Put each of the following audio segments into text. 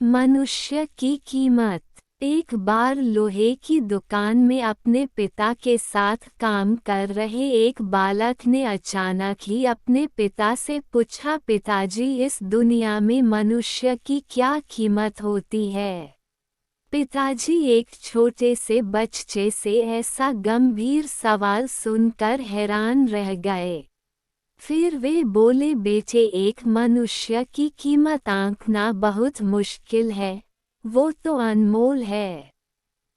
मनुष्य की कीमत। एक बार लोहे की दुकान में अपने पिता के साथ काम कर रहे एक बालक ने अचानक ही अपने पिता से पूछा, पिताजी, इस दुनिया में मनुष्य की क्या कीमत होती है? पिताजी एक छोटे से बच्चे से ऐसा गंभीर सवाल सुनकर हैरान रह गए। फिर वे बोले, बेटे, एक मनुष्य की कीमत आंकना बहुत मुश्किल है, वो तो अनमोल है।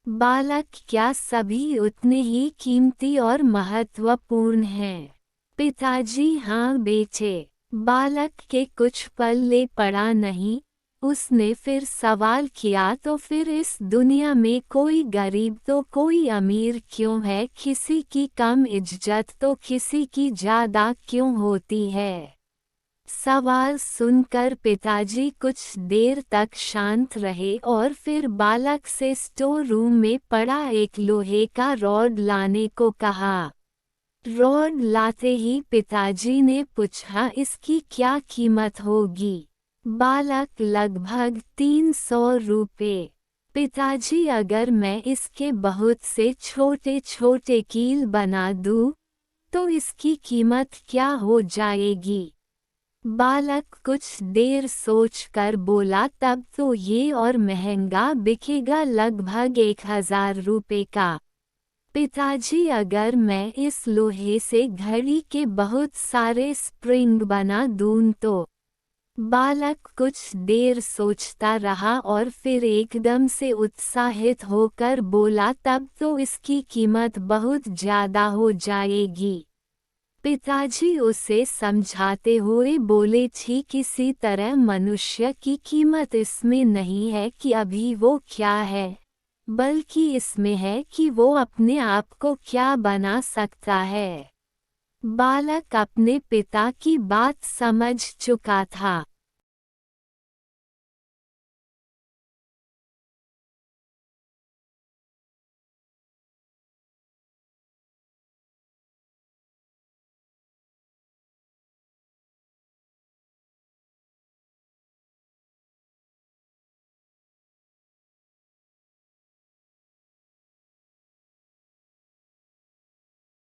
बालक, क्या सभी उतने ही कीमती और महत्वपूर्ण हैं? पिताजी, हाँ बेटे। बालक के कुछ पल्ले पड़ा नहीं। उसने फिर सवाल किया, तो फिर इस दुनिया में कोई गरीब तो कोई अमीर क्यों है? किसी की कम इज्जत तो किसी की ज्यादा क्यों होती है? सवाल सुनकर पिताजी कुछ देर तक शांत रहे और फिर बालक से स्टोर रूम में पड़ा एक लोहे का रॉड लाने को कहा। रॉड लाते ही पिताजी ने पूछा, इसकी क्या कीमत होगी? बालक, लगभग 300 रुपये। पिताजी, अगर मैं इसके बहुत से छोटे छोटे कील बना दूं, तो इसकी कीमत क्या हो जाएगी? बालक कुछ देर सोचकर बोला, तब तो ये और महंगा बिकेगा, लगभग 1000 रुपये का। पिताजी, अगर मैं इस लोहे से घड़ी के बहुत सारे स्प्रिंग बना दूं तो? बालक कुछ देर सोचता रहा और फिर एकदम से उत्साहित होकर बोला, तब तो इसकी कीमत बहुत ज्यादा हो जाएगी। पिताजी उसे समझाते हुए बोले, ठीक इसी तरह मनुष्य की कीमत इसमें नहीं है कि अभी वो क्या है, बल्कि इसमें है कि वो अपने आप को क्या बना सकता है। बालक अपने पिता की बात समझ चुका था।